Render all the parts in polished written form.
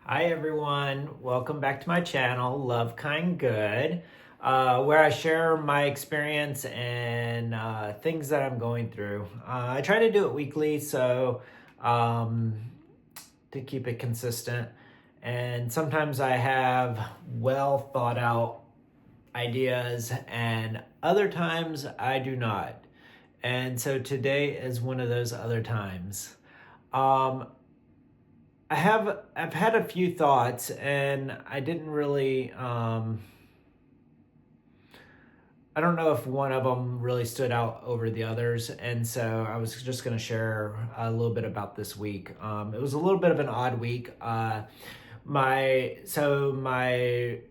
Hi everyone, welcome back to my channel, Love Kind Good, where I share my experience and things that I'm going through. I try to do it weekly, so um, to keep it consistent. And sometimes I have well thought out ideas, and other times I do not. And so today is one of those other times. Um, I've had a few thoughts, and I didn't really I don't know if one of them really stood out over the others, and so I was just going to share a little bit about this week. It was a little bit of an odd week. My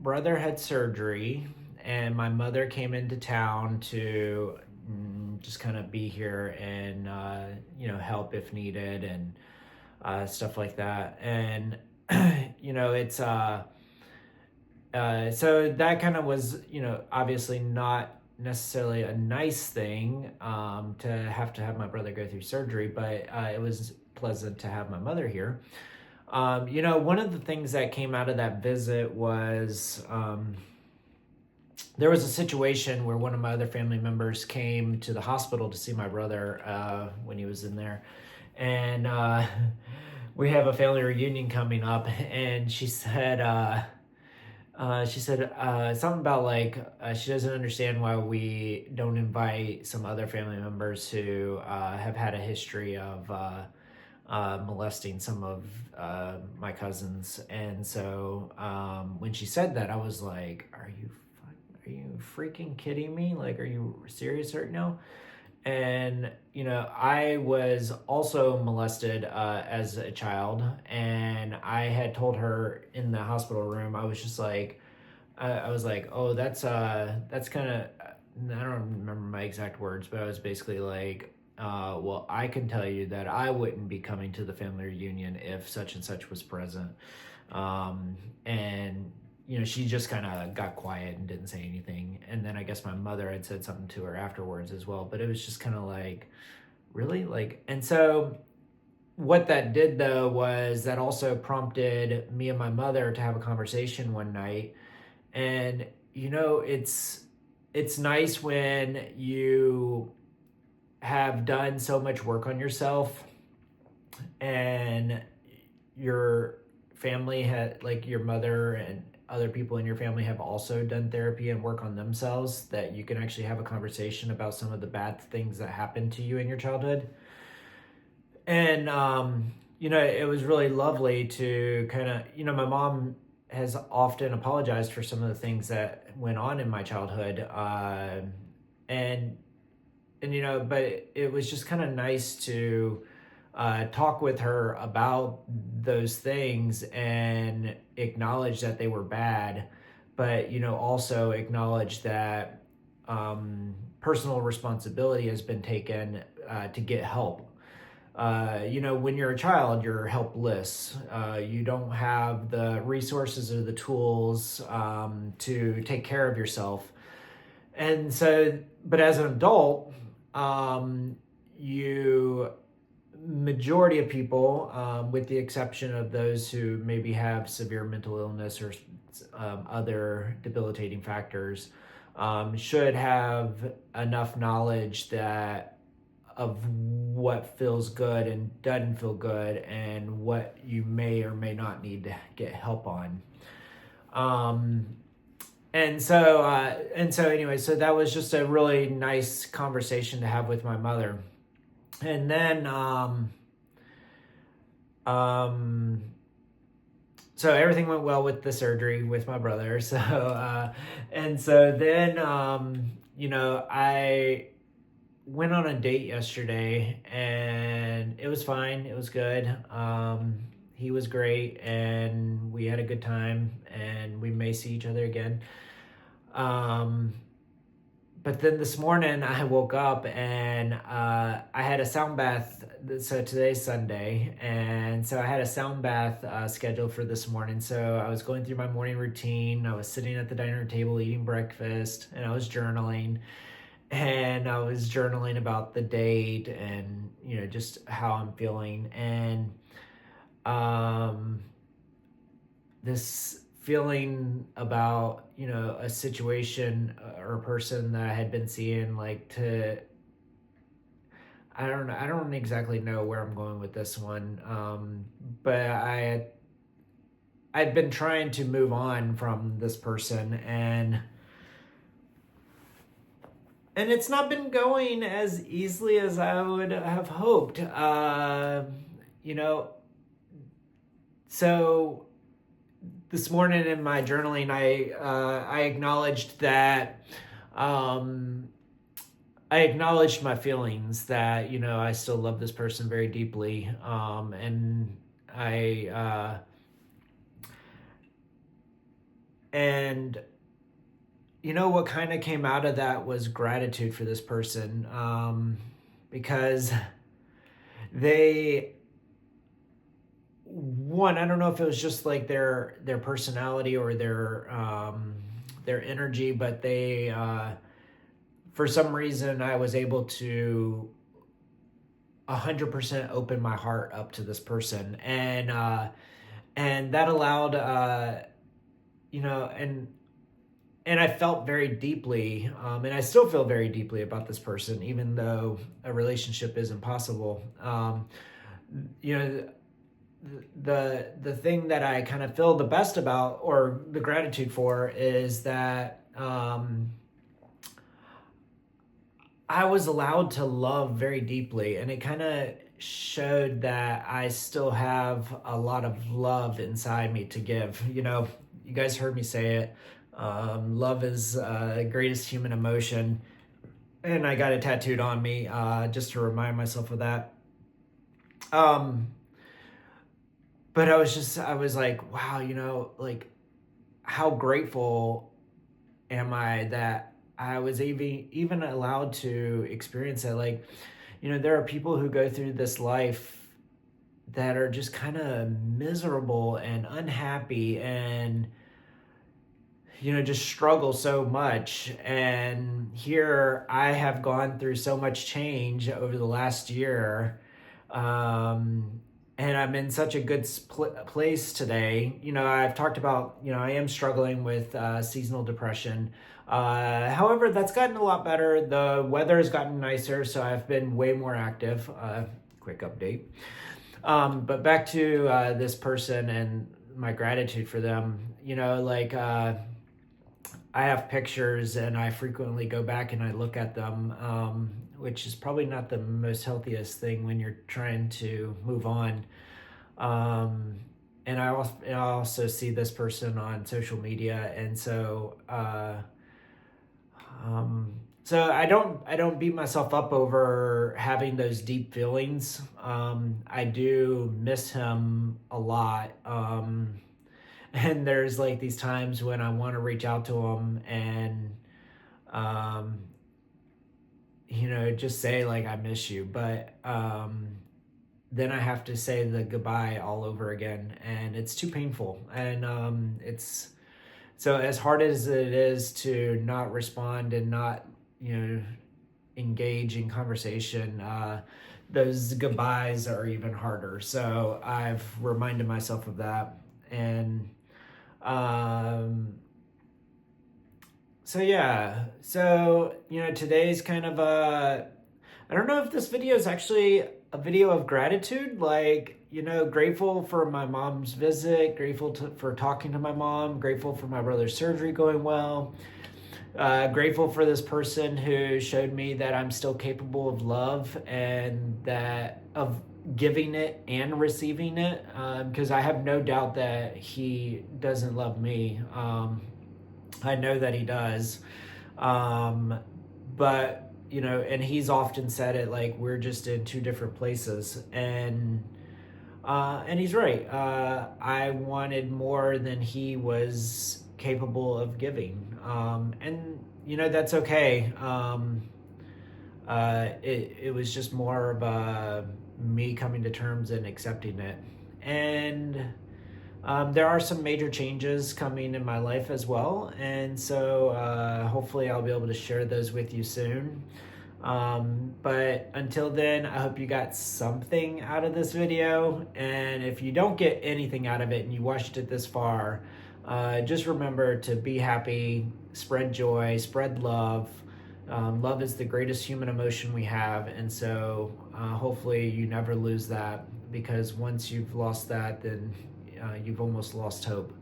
brother had surgery, and my mother came into town to just kind of be here and help if needed and stuff like that. And it's so that kind of was, obviously not necessarily a nice thing to have my brother go through surgery, but it was pleasant to have my mother here. One of the things that came out of that visit was there was a situation where one of my other family members came to the hospital to see my brother when he was in there. And we have a family reunion coming up, and she said something about she doesn't understand why we don't invite some other family members who have had a history of molesting some of my cousins. And so when she said that, I was like, are you freaking kidding me? Like, are you serious right now? And I was also molested as a child, and I had told her in the hospital room. I was just like, I was like, oh, that's kind of, I don't remember my exact words, but I was basically like, well, I can tell you that I wouldn't be coming to the family reunion if such and such was present. And she just kind of got quiet and didn't say anything. And then I guess my mother had said something to her afterwards as well, but it was just kind of like, really? And so what that did though was that also prompted me and my mother to have a conversation one night. And it's nice when you have done so much work on yourself, and your family had, like, your mother and other people in your family have also done therapy and work on themselves, that you can actually have a conversation about some of the bad things that happened to you in your childhood. And it was really lovely to kind of, my mom has often apologized for some of the things that went on in my childhood. And but it was just kind of nice to talk with her about those things and acknowledge that they were bad, but also acknowledge that personal responsibility has been taken to get help. When you're a child, you're helpless. You don't have the resources or the tools to take care of yourself. And so, but as an adult, you majority of people, with the exception of those who maybe have severe mental illness or other debilitating factors, should have enough knowledge that of what feels good and doesn't feel good, and what you may or may not need to get help on. Anyway, so that was just a really nice conversation to have with my mother. And then so everything went well with the surgery with my brother. I went on a date yesterday, and it was fine. It was good. He was great, and we had a good time, and we may see each other again. But then this morning I woke up, and I had a sound bath. So today's Sunday, and so I had a sound bath scheduled for this morning. So I was going through my morning routine. I was sitting at the dining table eating breakfast, and I was journaling. And I was journaling about the date and, just how I'm feeling. And this feeling about, a situation or a person that I had been seeing, like, to I don't know. I don't exactly know where I'm going with this one. But I'd been trying to move on from this person, and it's not been going as easily as I would have hoped. You know, so this morning in my journaling, I acknowledged that. I acknowledged my feelings that, I still love this person very deeply. And I, and what kind of came out of that was gratitude for this person. Because they, one, I don't know if it was just like their personality or their energy, but they, for some reason, I was able to 100% open my heart up to this person, and that allowed, and I felt very deeply, and I still feel very deeply about this person, even though a relationship is impossible. You know, the thing that I kind of feel the best about, or the gratitude for, is that. I was allowed to love very deeply, and it kind of showed that I still have a lot of love inside me to give. You guys heard me say it. Love is the greatest human emotion, and I got it tattooed on me just to remind myself of that. But I was like, wow, like, how grateful am I that I was even allowed to experience it. Like, there are people who go through this life that are just kind of miserable and unhappy and, just struggle so much. And here I have gone through so much change over the last year. And I'm in such a good place today. I've talked about, I am struggling with seasonal depression. However, that's gotten a lot better. The weather has gotten nicer, so I've been way more active. Quick update. But back to this person and my gratitude for them. I have pictures, and I frequently go back and I look at them, which is probably not the most healthiest thing when you're trying to move on. And I also see this person on social media, and so I don't beat myself up over having those deep feelings. I do miss him a lot. And there's like these times when I want to reach out to him and, just say like, I miss you. But then I have to say the goodbye all over again, and it's too painful. And it's so, as hard as it is to not respond and not, engage in conversation, those goodbyes are even harder. So I've reminded myself of that. And so yeah, so today's kind of I don't know if this video is actually a video of gratitude, like, grateful for my mom's visit, grateful for talking to my mom, grateful for my brother's surgery going well, grateful for this person who showed me that I'm still capable of love, and that of giving it and receiving it, because I have no doubt that he doesn't love me. I know that he does, but and he's often said it, like, we're just in two different places, and he's right. I wanted more than he was capable of giving, and that's okay. It was just more of me coming to terms and accepting it. And there are some major changes coming in my life as well, and so hopefully I'll be able to share those with you soon. But until then, I hope you got something out of this video. And if you don't get anything out of it and you watched it this far, just remember to be happy, spread joy, spread love. Love is the greatest human emotion we have. And so hopefully you never lose that, because once you've lost that, then you've almost lost hope.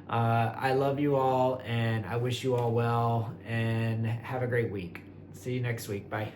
I love you all, and I wish you all well, and have a great week. See you next week. Bye.